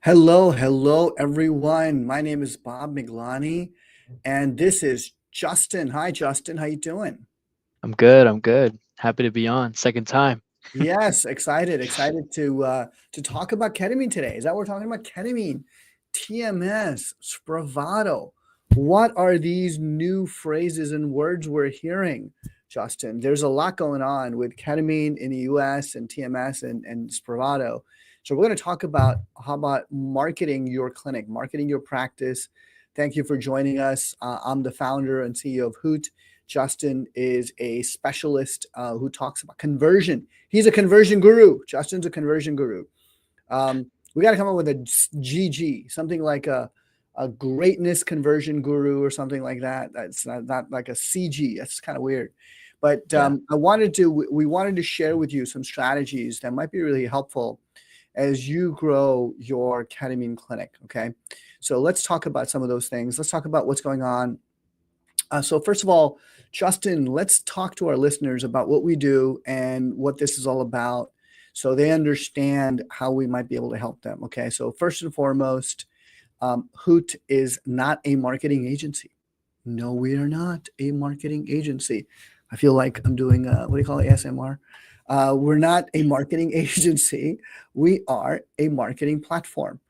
Hello, everyone. My name is Bob Miglani, and this is Justin. Hi, Justin. How you doing? I'm good. I'm good. Happy to be on. Second time. Yes, excited to talk about ketamine today. Is that what we're talking about? Ketamine, TMS, Spravato. What are these new phrases and words we're hearing, Justin? There's a lot going on with ketamine in the US and TMS and Spravato. So we're going to talk about how about marketing your clinic, marketing your practice. Thank you for joining us. I'm the founder and CEO of Hoot. Justin is a specialist who talks about conversion. He's a conversion guru. Justin's a conversion guru. We got to come up with a GG, something like a greatness conversion guru or something like that. That's not like a CG. That's kind of weird. But Yeah. we wanted to share with you some strategies that might be really helpful as you grow your ketamine clinic. Okay. So let's talk about some of those things. Let's talk about what's going on. So first of all, Justin, let's talk to our listeners about what we do and what this is all about so they understand how we might be able to help them. Okay. So first and foremost, Hoot is not a marketing agency. No, we are not a marketing agency. I feel like I'm doing, what do you call it, ASMR? We're not a marketing agency. We are a marketing platform.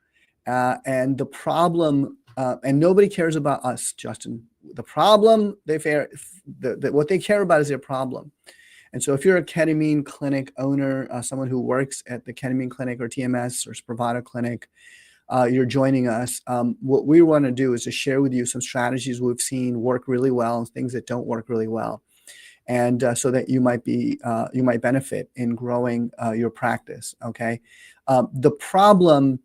And the problem, and nobody cares about us, Justin. The problem what they care about is their problem. And so, if you're a ketamine clinic owner, someone who works at the ketamine clinic or TMS or Spravato clinic, you're joining us. What we want to do is to share with you some strategies we've seen work really well and things that don't work really well, and so that you might benefit in growing your practice. Okay, the problem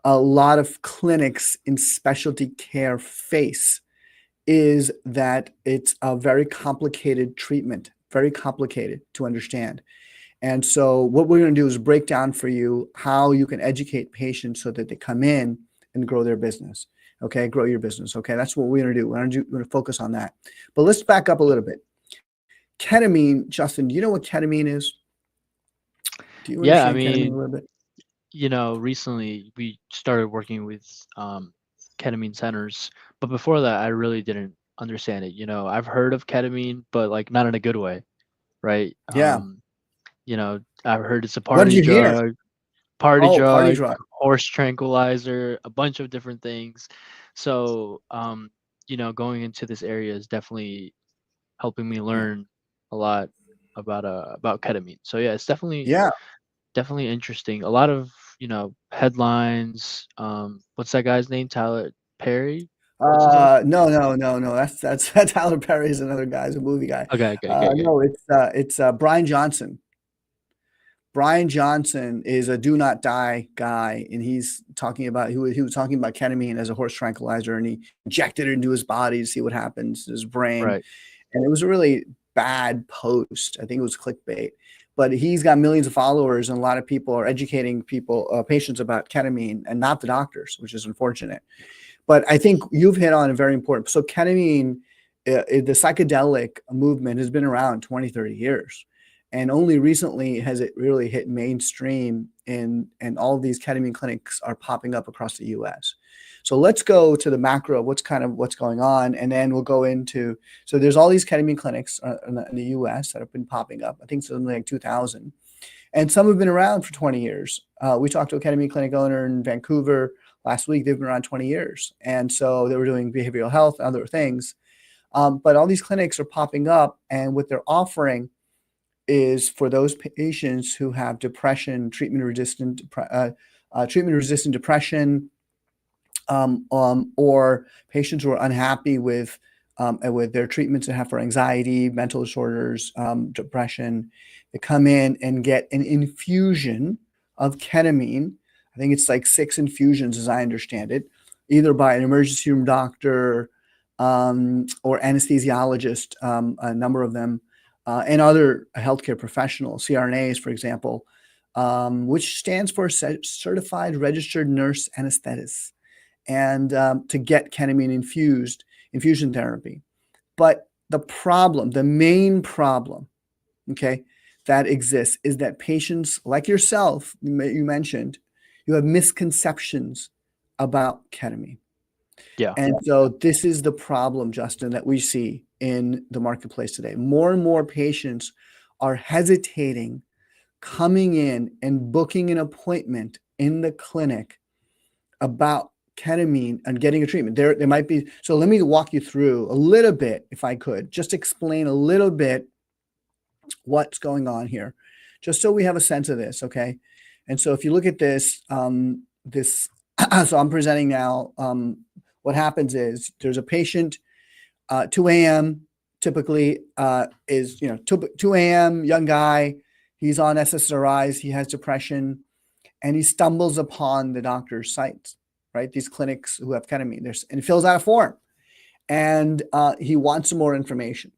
a lot of clinics in specialty care face is that it's a very complicated treatment, very complicated to understand. And so, what we're going to do is break down for you how you can educate patients so that they come in and grow their business. Okay, grow your business. Okay, that's what we're going to do. We're going to focus on that. But let's back up a little bit. Ketamine, Justin, do you know what ketamine is? Do you Yeah, I understand ketamine a mean, little bit? recently we started working with ketamine centers, but before that I really didn't understand it. I've heard of ketamine, but like not in a good way, right? Yeah. I've heard it's a What did you hear? party Oh, party drug, drug. horse tranquilizer, a bunch of different things. So, going into this area is definitely helping me Yeah. learn a lot about ketamine. So yeah, it's Yeah. definitely interesting. A lot of, headlines. What's that guy's name? Tyler Perry? What's his last name? No. That's Tyler Perry is another guy. He's a movie guy. Okay. No, it's Brian Johnson. Brian Johnson is a do not die guy, and he's talking about he was talking about ketamine as a horse tranquilizer, and he injected it into his body to see what happens to his brain. Right. And it was a really bad post. I think it was clickbait. But he's got millions of followers, and a lot of people are educating patients about ketamine, and not the doctors, which is unfortunate. But I think you've hit on a very important. So ketamine, the psychedelic movement has been around 20, 30 years. And only recently has it really hit mainstream, and all of these ketamine clinics are popping up across the US. So let's go to the macro of what's going on, and then we'll go into, so there's all these ketamine clinics in the US that have been popping up. I think something like 2000, and some have been around for 20 years. We talked to a ketamine clinic owner in Vancouver last week. They've been around 20 years. And so they were doing behavioral health and other things. But all these clinics are popping up, and what they're offering is for those patients who have depression, treatment resistant depression, or patients who are unhappy with their treatments and have for anxiety, mental disorders, depression. They come in and get an infusion of ketamine. I think it's like 6 infusions, as I understand it, either by an emergency room doctor or anesthesiologist, a number of them, and other healthcare professionals, CRNAs, for example, which stands for Certified Registered Nurse Anesthetist, and to get ketamine infusion therapy. But the main problem, okay, that exists is that patients like yourself, you mentioned, You have misconceptions about ketamine. Yeah. And so this is the problem, Justin, that we see in the marketplace today. More and more patients are hesitating coming in and booking an appointment in the clinic about ketamine and getting a treatment. There might be, so let me walk you through a little bit, if I could, just explain a little bit what's going on here, just so we have a sense of this, okay? And so if you look at this, so I'm presenting now, what happens is there's a patient, 2 a.m. typically is, 2 a.m., young guy, he's on SSRIs, he has depression, and he stumbles upon the doctor's sites, right? These clinics who have ketamine, and he fills out a form, and he wants some more information.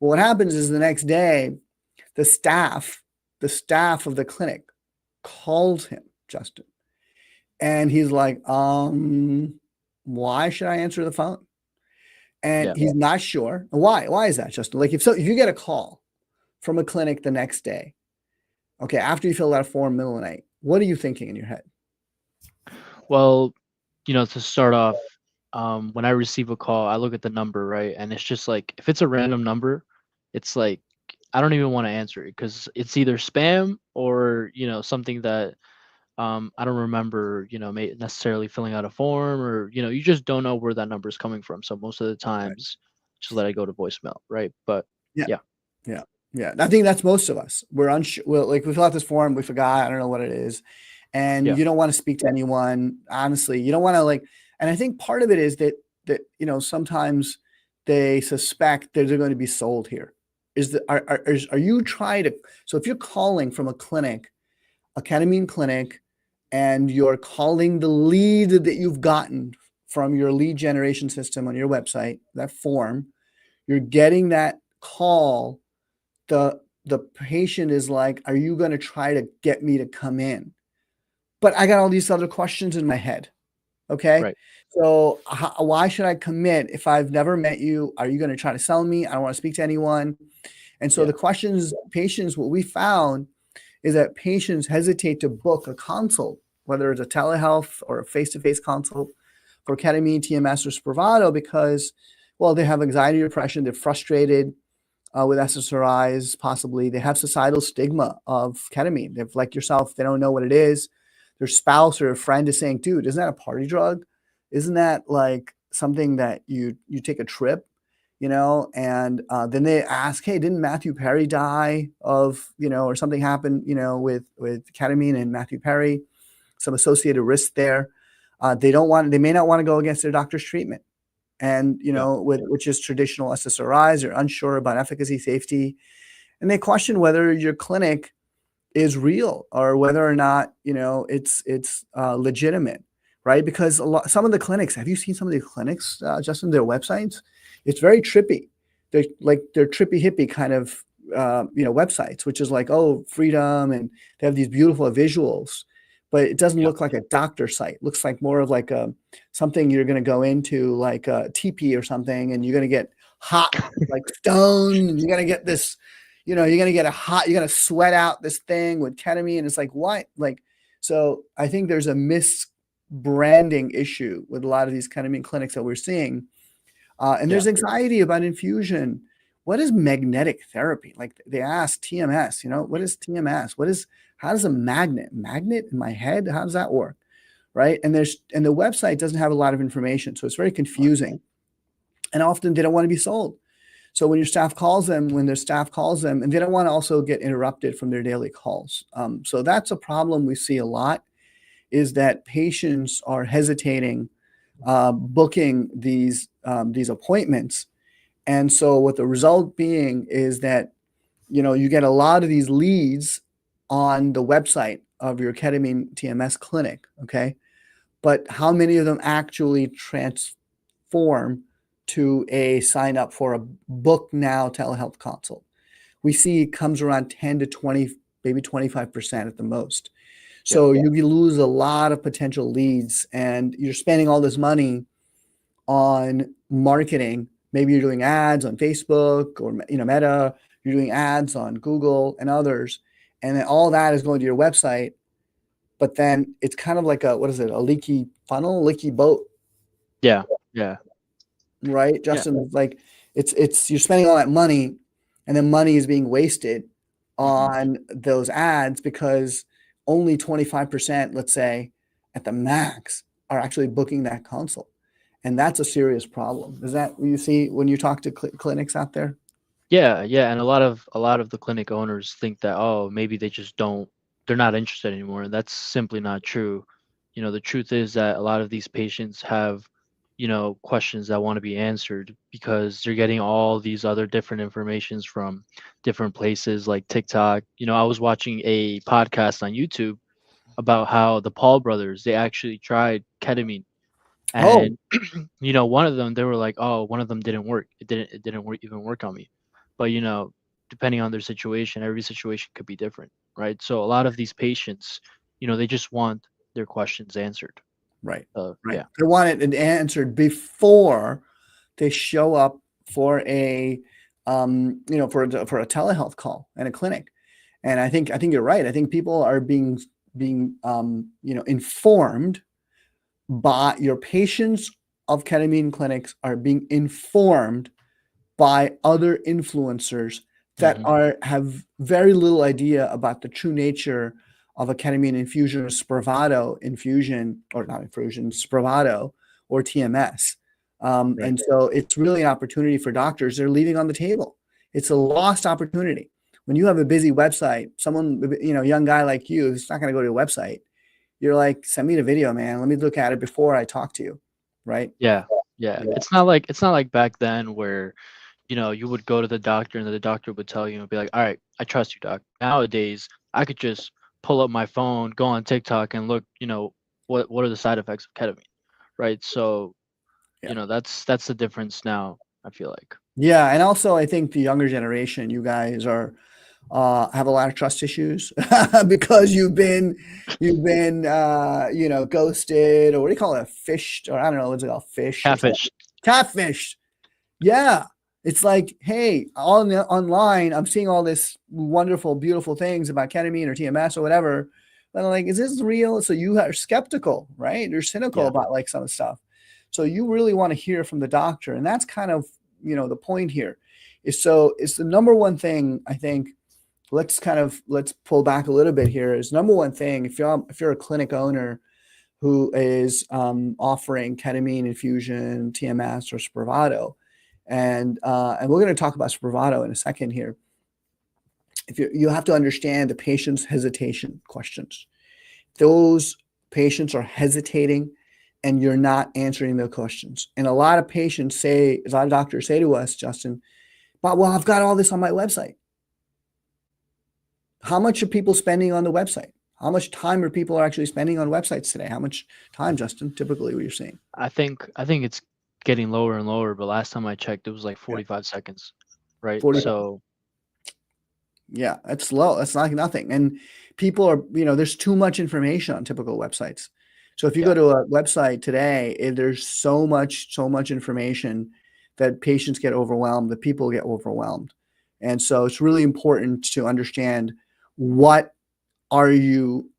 Well, what happens is the next day, the staff of the clinic calls him, Justin, and he's like, why should I answer the phone? And he's not sure. Why is that, Justin? Like if you get a call from a clinic the next day, okay, after you fill out a form middle of the night, what are you thinking in your head? Well, to start off, when I receive a call, I look at the number, right? And it's just like, if it's a random number, it's like, I don't even want to answer it because it's either spam or, something that I don't remember, necessarily filling out a form, or, you just don't know where that number is coming from. So most of the times, just let it go to voicemail, right? But yeah. I think that's most of us. We're unsure. Well, like we fill out this form, we forgot, I don't know what it is. And you don't want to speak to anyone. Honestly, you don't want to and I think part of it is that, sometimes they suspect that they're going to be sold here. Are you trying to, so if you're calling from a clinic, a ketamine clinic, and you're calling the lead that you've gotten from your lead generation system on your website, that form, you're getting that call, the patient is like, are you going to try to get me to come in? But I got all these other questions in my head. Okay. Right. So why should I commit if I've never met you? Are you going to try to sell me? I don't want to speak to anyone. And so the questions, patients, what we found is that patients hesitate to book a consult, whether it's a telehealth or a face-to-face consult for ketamine, TMS, or Spravato, because, well, they have anxiety, depression, they're frustrated with SSRIs, possibly. They have societal stigma of ketamine. They're like yourself, they don't know what it is. Their spouse or a friend is saying, dude, isn't that a party drug? Isn't that like something that you take a trip, and then they ask, hey, didn't Matthew Perry die of, or something happened, with ketamine and Matthew Perry, some associated risk there. They may not want to go against their doctor's treatment. And, which is traditional SSRIs, they're unsure about efficacy, safety, and they question whether your clinic is real or whether or not, it's legitimate, right? Because some of the clinics, have you seen some of the clinics, Justin, their websites? It's very trippy. They're trippy hippie kind of, websites, which is like, oh, freedom. And they have these beautiful visuals, but it doesn't look like a doctor site. It looks like more of like something you're going to go into, like a teepee or something, and you're going to get hot, like stone, and you're going to get this, you're going to get you're going to sweat out this thing with ketamine. And it's like, what? So I think there's a misbranding issue with a lot of these ketamine clinics that we're seeing. And there's anxiety about infusion. What is magnetic therapy? Like they ask TMS, what is TMS? How does a magnet in my head? How does that work? Right. And the website doesn't have a lot of information. So it's very confusing. And often they don't want to be sold. So when their staff calls them, and they don't want to also get interrupted from their daily calls. So that's a problem we see a lot, is that patients are hesitating booking these appointments. And so what the result being is that, you get a lot of these leads on the website of your ketamine TMS clinic. Okay. But how many of them actually transform to a sign up for a book now telehealth consult? We see it comes around 10 to 20, maybe 25% at the most. So you lose a lot of potential leads, and you're spending all this money on marketing. Maybe you're doing ads on Facebook or, Meta, you're doing ads on Google and others. And then all that is going to your website, but then it's kind of like what is it? A leaky funnel, leaky boat, Yeah. Yeah. right? Yeah. Justin, like it's you're spending all that money, and then money is being wasted Hmm. on those ads because only 25%, let's say, at the max, are actually booking that consult. And that's a serious problem. Is that what you see when you talk to clinics out there? Yeah, yeah, and a lot of the clinic owners think that, oh, maybe they just don't they're not interested anymore, and that's simply not true. The truth is that a lot of these patients have, questions that want to be answered because they're getting all these other different informations from different places like TikTok. I was watching a podcast on YouTube about how the Paul brothers, they actually tried ketamine, Oh, and one of them, they were like, oh, one of them didn't work. It didn't even work on me. But depending on their situation, every situation could be different, right? So a lot of these patients, they just want their questions answered. right, right. Yeah. They want it answered before they show up for a, for a telehealth call and a clinic. And I think you're right. I think people are being informed by your patients of ketamine clinics are being informed by other influencers that Hmm. have very little idea about the true nature of a ketamine infusion or Spravato infusion, or not infusion, Spravato or TMS. Right. And so it's really an opportunity for doctors. They're leaving on the table. It's a lost opportunity. When you have a busy website, someone, young guy like you, who's not going to go to a website, you're like, send me the video, man. Let me look at it before I talk to you. Right. Yeah. Yeah. Yeah. It's not like back then where you would go to the doctor and the doctor would tell you and be like, all right, I trust you, doc. Nowadays, I could just pull up my phone, go on TikTok and look, what are the side effects of ketamine, right? So, Yeah. that's the difference now, I feel like. Yeah. And also, I think the younger generation, you guys are have a lot of trust issues because you've been ghosted, or what do you call it, fished, or I don't know what's it called, fished or Catfish. something, catfished. Yeah, it's like, hey, online, I'm seeing all this wonderful, beautiful things about ketamine or TMS or whatever, but I'm like, is this real? So you are skeptical, right? You're cynical Yeah. about like some stuff. So you really want to hear from the doctor, and that's kind of the point here. So it's the number one thing I think. Let's pull back a little bit here. Is number one thing, if you're a clinic owner who is offering ketamine infusion, TMS, or Spravato, and we're going to talk about Spravato in a second here. If you have to understand the patient's hesitation questions. Those patients are hesitating, and you're not answering their questions. And a lot of doctors say to us, Justin, but well, I've got all this on my website. How much are people spending on the website? How much time are people actually spending on websites today? How much time, Justin, typically what you're seeing? I think it's getting lower and lower, but last time I checked, it was like Yeah. 45 seconds, right? 45. So, Yeah, that's low. That's like nothing. And people are, there's too much information on typical websites. So if you yeah. go to a website today, there's so much information that patients get overwhelmed, that people get overwhelmed. And so it's really important to understand what are you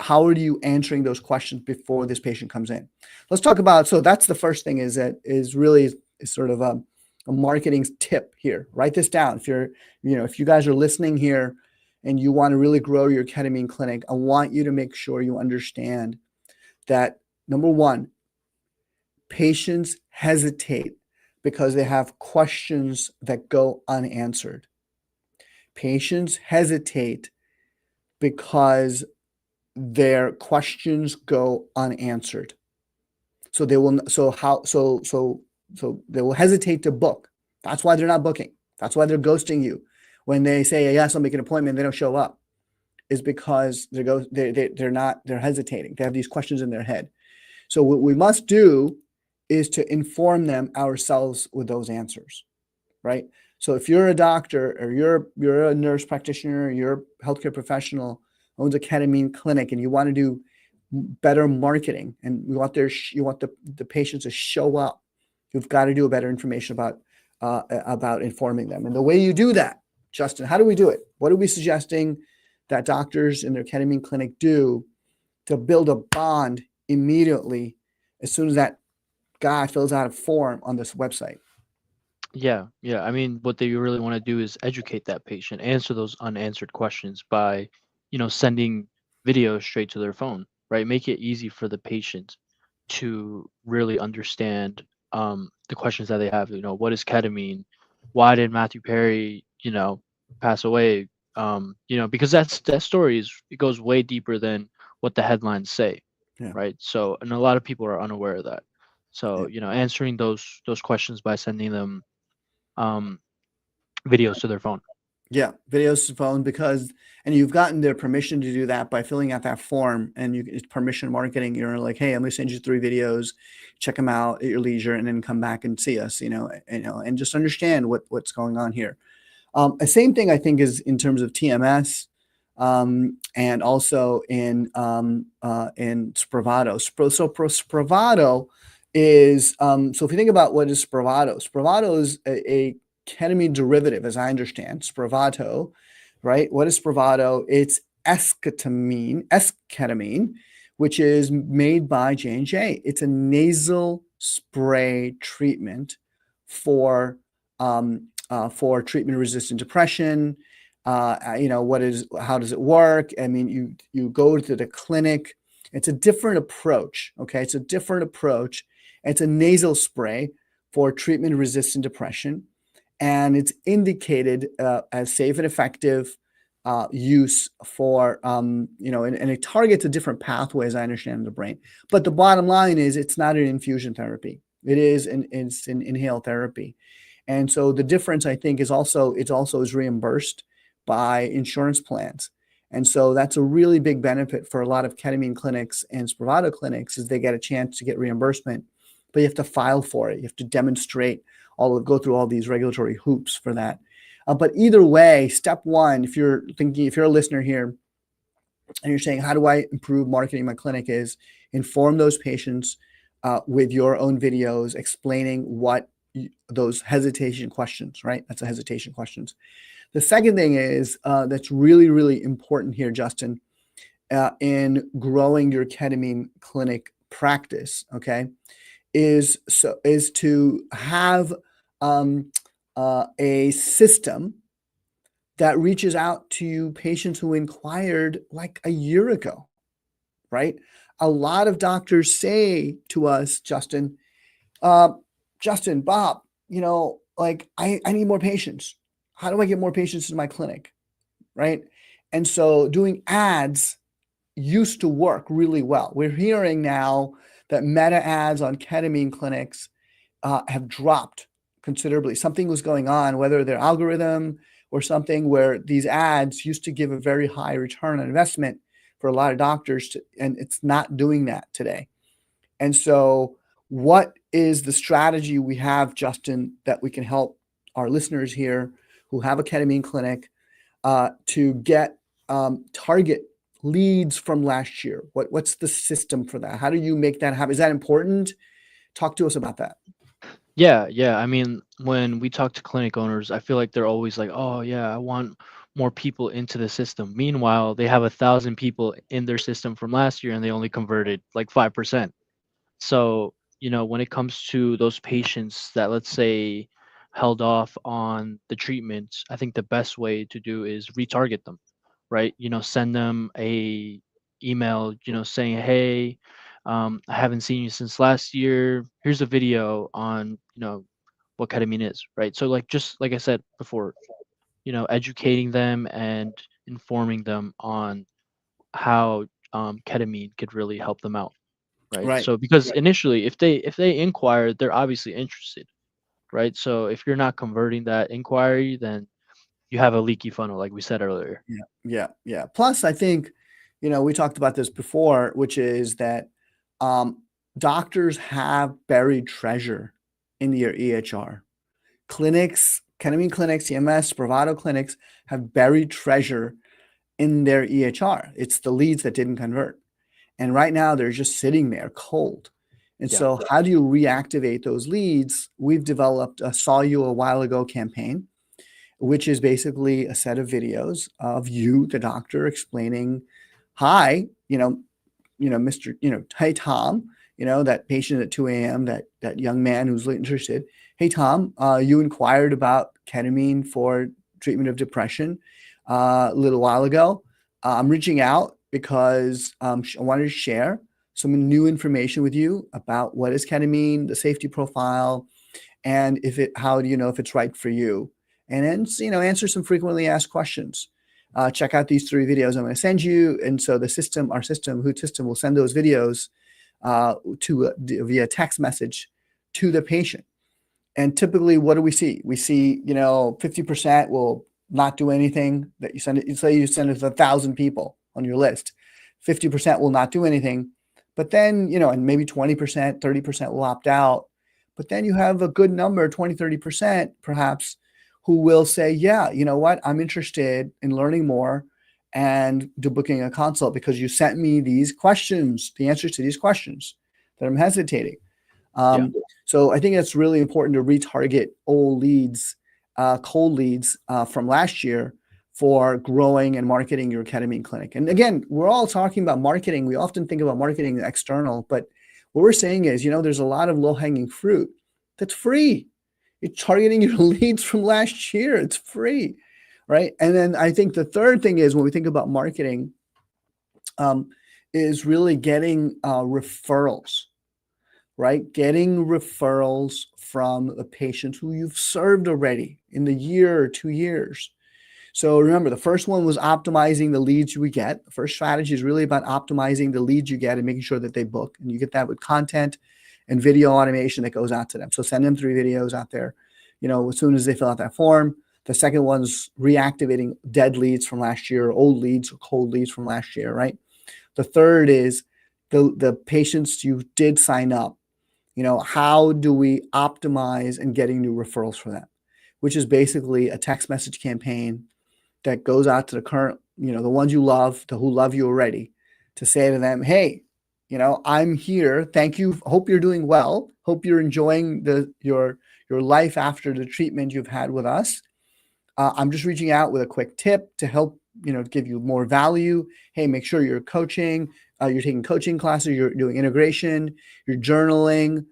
how are you answering those questions before this patient comes in. Let's talk about, so that's the first thing, is really sort of a marketing tip here. Write this down. If you guys are listening here and you want to really grow your ketamine clinic, I want you to make sure you understand that, number one, patients hesitate because they have questions that go unanswered. Patients hesitate because their questions go unanswered. So they will they will hesitate to book. That's why they're not booking. That's why they're ghosting you. When they say, yes, I'll make an appointment, they don't show up, is because they're hesitating. They have these questions in their head. So what we must do is to inform them ourselves with those answers, right? So if you're a doctor, or you're a nurse practitioner, or you're a healthcare professional, owns a ketamine clinic, and you want to do better marketing, and you want the patients to show up, you've got to do a better information about informing them. And the way you do that, Justin, how do we do it? What are we suggesting that doctors in their ketamine clinic do to build a bond immediately as soon as that guy fills out a form on this website. Yeah, yeah. I mean, what they really want to do is educate that patient, answer those unanswered questions by, sending videos straight to their phone, right? Make it easy for the patient to really understand the questions that they have. What is ketamine? Why did Matthew Perry, pass away? Because that story it goes way deeper than what the headlines say, Yeah. right? So, and a lot of people are unaware of that. Yeah. So, answering those questions by sending them um, videos to their phone. Yeah, videos to phone because, and you've gotten their permission to do that by filling out that form, and it's permission marketing. You're like, hey, I'm going to send you 3 videos, check them out at your leisure, and then come back and see us. And just understand what's going on here. The same thing I think is in terms of TMS, and also in Spravato. Spravato is so if you think about what is Spravato is a ketamine derivative, as I understand, Spravato, right? What is Spravato? It's esketamine, which is made by J&J. It's a nasal spray treatment for treatment-resistant depression. How does it work? I mean, you go to the clinic. It's a different approach. Okay, it's a different approach. It's a nasal spray for treatment-resistant depression, and it's indicated as safe and effective use for, and it targets a different pathway, as I understand, in the brain. But the bottom line is it's not an infusion therapy. It's an inhaled therapy. And so the difference, I think, is also is reimbursed by insurance plans. And so that's a really big benefit for a lot of ketamine clinics and Spravato clinics is they get a chance to get reimbursement, but you have to file for it. You have to demonstrate go through all these regulatory hoops for that. But either way, step one, if you're a listener here and you're saying, how do I improve marketing my clinic, is inform those patients with your own videos explaining what those hesitation questions, right? That's a hesitation questions. The second thing is that's really, really important here, Justin, in growing your ketamine clinic practice, okay, is to have a system that reaches out to patients who inquired like a year ago, right? A lot of doctors say to us, Justin, Bob, I need more patients. How do I get more patients in my clinic? Right. And so doing ads used to work really well. We're hearing now that meta ads on ketamine clinics have dropped considerably. Something was going on, whether their algorithm or something, where these ads used to give a very high return on investment for a lot of doctors, and it's not doing that today. And so what is the strategy we have, Justin, that we can help our listeners here who have a ketamine clinic to get target leads from last year? What's the system for that? How do you make that happen? Is that important? Talk to us about that. Yeah, yeah. I mean, when we talk to clinic owners, I feel like they're always like, "Oh, yeah, I want more people into the system." Meanwhile, they have 1,000 people in their system from last year, and they only converted like 5%. So, when it comes to those patients that, let's say, held off on the treatment, I think the best way to do is retarget them, right? Send them a email, saying, "Hey, I haven't seen you since last year. Here's a video on, what ketamine is," right? So, like, just like I said before, educating them and informing them on how ketamine could really help them out, right? Right. So because initially, if they inquire, they're obviously interested, right? So if you're not converting that inquiry, then you have a leaky funnel, like we said earlier. Yeah. Plus, I think, we talked about this before, which is that doctors have buried treasure in their EHR. Clinics, ketamine clinics, TMS, Spravato clinics have buried treasure in their EHR. It's the leads that didn't convert. And right now they're just sitting there cold. And Yeah. so how do you reactivate those leads? We've developed a Saw You a While Ago campaign, which is basically a set of videos of you, the doctor, explaining, hi, Mr. Hey, Tom, that patient at 2 a.m., that young man who's interested. Hey, Tom, you inquired about ketamine for treatment of depression a little while ago. I'm reaching out because I wanted to share some new information with you about what is ketamine, the safety profile, and how do you know if it's right for you? And then, answer some frequently asked questions. Check out these 3 videos I'm going to send you. And so our system, Hoot system, will send those videos via text message to the patient. And typically, what do we see? We see, 50% will not do anything that you send it. Say you send it to 1,000 people on your list. 50% will not do anything. But then, and maybe 20%, 30% will opt out. But then you have a good number, 20, 30% perhaps, who will say, yeah, you know what? I'm interested in learning more and booking a consult because you sent me these questions, the answers to these questions that I'm hesitating. Yeah. So I think it's really important to retarget old leads, cold leads from last year for growing and marketing your ketamine clinic. And again, we're all talking about marketing. We often think about marketing external, but what we're saying is, there's a lot of low-hanging fruit that's free. You're targeting your leads from last year. It's free, right? And then I think the third thing is when we think about marketing is really getting referrals, right? Getting referrals from the patients who you've served already in the year or 2 years. So remember, the first one was optimizing the leads we get. The first strategy is really about optimizing the leads you get and making sure that they book. And you get that with content and video automation that goes out to them. So send them 3 videos out there, as soon as they fill out that form. The second one's reactivating dead leads from last year, old leads or cold leads from last year, right? The third is the patients you did sign up. How do we optimize and getting new referrals for them, which is basically a text message campaign that goes out to the current, the ones you love, who love you already, to say to them, hey, I'm here. Thank you. Hope you're doing well. Hope you're enjoying your life after the treatment you've had with us. I'm just reaching out with a quick tip to help, give you more value. Hey, make sure you're coaching. You're taking coaching classes. You're doing integration. You're journaling.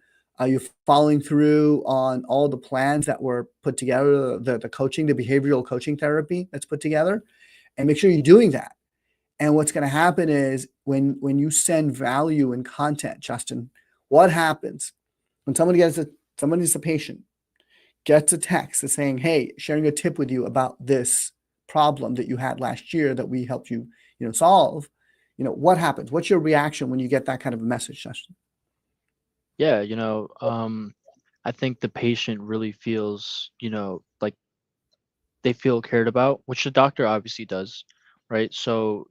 You're following through on all the plans that were put together, the coaching, the behavioral coaching therapy that's put together, and make sure you're doing that. And what's going to happen is when you send value and content, Justin, what happens when somebody's a patient, gets a text that's saying, hey, sharing a tip with you about this problem that you had last year that we helped you, solve, what happens? What's your reaction when you get that kind of a message, Justin? Yeah, I think the patient really feels, like they feel cared about, which the doctor obviously does, right? So,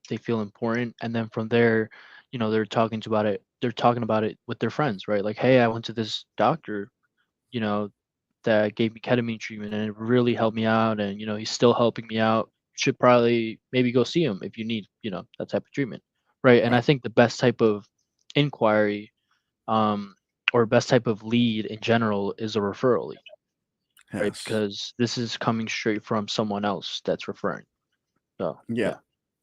they feel important. And then from there, they're talking about it with their friends, right? Like, hey, I went to this doctor, you know, that gave me ketamine treatment and it really helped me out. And, he's still helping me out. Should probably maybe go see him if you need, that type of treatment. Right. And I Right. think the best type of inquiry, um, or best type of lead in general is a referral lead, right? Yes. Because this is coming straight from someone else that's referring. So Yeah.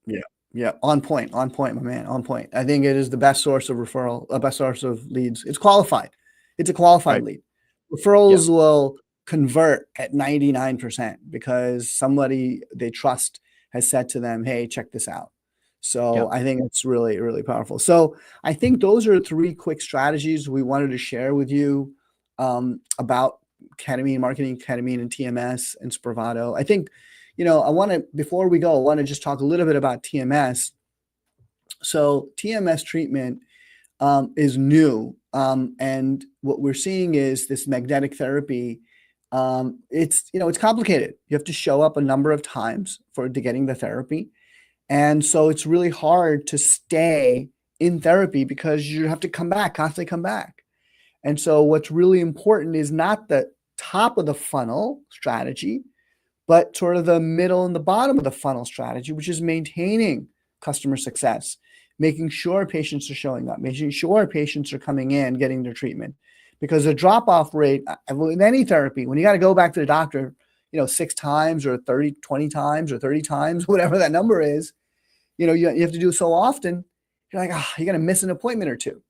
yeah, Yeah. Yeah. On point, my man, on point. I think it is the best source of referral, best source of leads. It's qualified. It's a qualified right. lead. Yeah, Referrals will convert at 99% because somebody they trust has said to them, hey, check this out. yeah, So I think it's really, really powerful. So I think those are 3 quick strategies we wanted to share with you about ketamine, marketing ketamine and TMS and Spravato. I think, before we go, I want to just talk a little bit about TMS. So TMS treatment is new. And what we're seeing is this magnetic therapy. It's complicated. You have to show up a number of times to getting the therapy. And so it's really hard to stay in therapy because you have to constantly come back. And so what's really important is not the top of the funnel strategy, but sort of the middle and the bottom of the funnel strategy, which is maintaining customer success, making sure patients are showing up, making sure patients are coming in, getting their treatment. Because the drop-off rate in any therapy, when you got to go back to the doctor, 6 times or 20 times or 30 times, whatever that number is, you have to do so often, you're like, you're going to miss an appointment or two.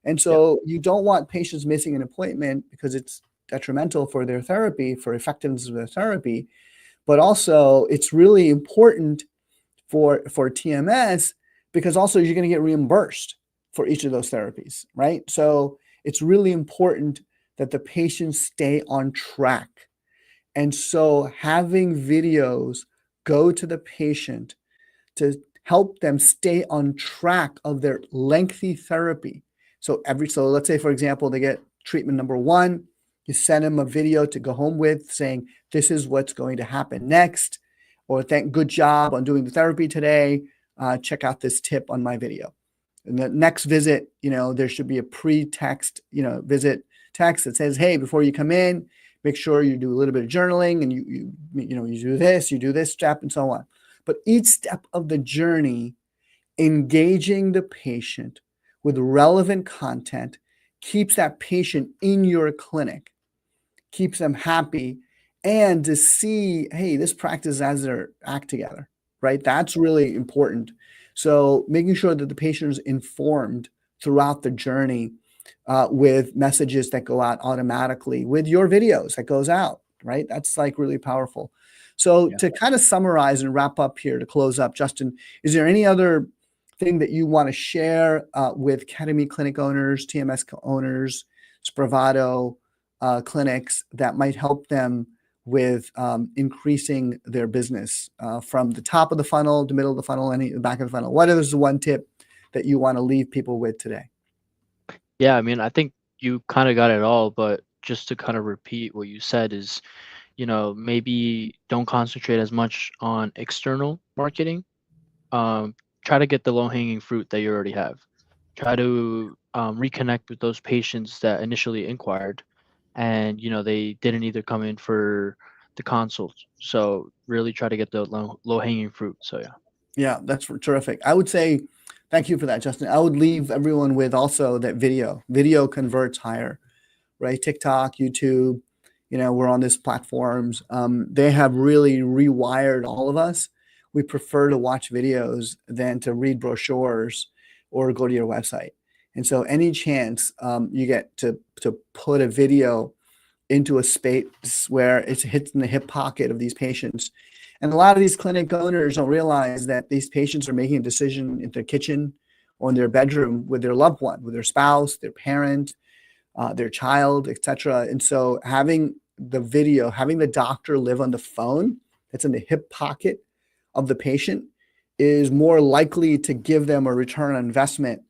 And so you don't want patients missing an appointment because it's detrimental for their therapy, for effectiveness of their therapy. But also it's really important for TMS because also you're going to get reimbursed for each of those therapies, right? So it's really important that the patients stay on track. And so having videos go to the patient to help them stay on track of their lengthy therapy. So let's say, for example, they get treatment number 1, you send them a video to go home with saying, this is what's going to happen next, or good job on doing the therapy today. Check out this tip on my video. And the next visit, there should be a pre-text, visit text that says, hey, before you come in, make sure you do a little bit of journaling and you do this step and so on. But each step of the journey, engaging the patient with relevant content keeps that patient in your clinic, keeps them happy, and to see, hey, this practice has their act together, right? That's really important. So making sure that the patient is informed throughout the journey with messages that go out automatically, with your videos that goes out, right? That's like really powerful. So to kind of summarize and wrap up here to close up, Justin, is there any other thing that you want to share with Ketamine clinic owners, TMS owners, Spravato clinics that might help them with increasing their business from the top of the funnel, the middle of the funnel, and the back of the funnel? What is the one tip that you want to leave people with today? Yeah, I mean, I think you kind of got it all, but just to kind of repeat what you said is, maybe don't concentrate as much on external marketing. Try to get the low-hanging fruit that you already have. Try to reconnect with those patients that initially inquired, and they didn't either come in for the consult. So really try to get the low-hanging fruit. So Yeah, that's terrific. I would say, thank you for that, Justin. I would leave everyone with also that video converts higher, right? TikTok, YouTube, we're on these platforms. They have really rewired all of us. We prefer to watch videos than to read brochures or go to your website. And so any chance you get to put a video into a space where it hits in the hip pocket of these patients. And a lot of these clinic owners don't realize that these patients are making a decision in their kitchen or in their bedroom with their loved one, with their spouse, their parent, their child, etc. And so having the video, having the doctor live on the phone that's in the hip pocket of the patient is more likely to give them a return on investment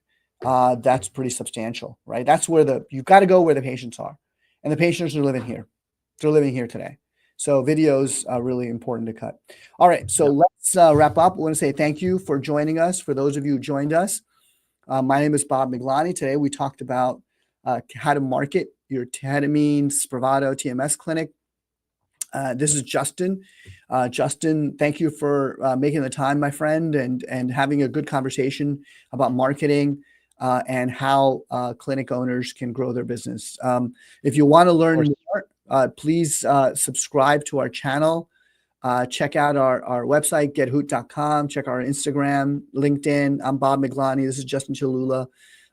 that's pretty substantial, right? That's where you've got to go where the patients are. And the patients are living here. They're living here today. So videos are really important to cut. All right, so let's wrap up. I want to say thank you for joining us. For those of you who joined us, my name is Bob Miglani. Today we talked about how to market your Ketamine, Spravato, TMS clinic. This is Justin. Justin, thank you for making the time, my friend, and having a good conversation about marketing and how clinic owners can grow their business. If you want to learn more, please subscribe to our channel. Check out our website, gethoot.com. Check our Instagram, LinkedIn. I'm Bob Miglani. This is Justin Chalula.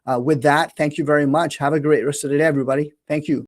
With that, thank you very much. Have a great rest of the day, everybody. Thank you.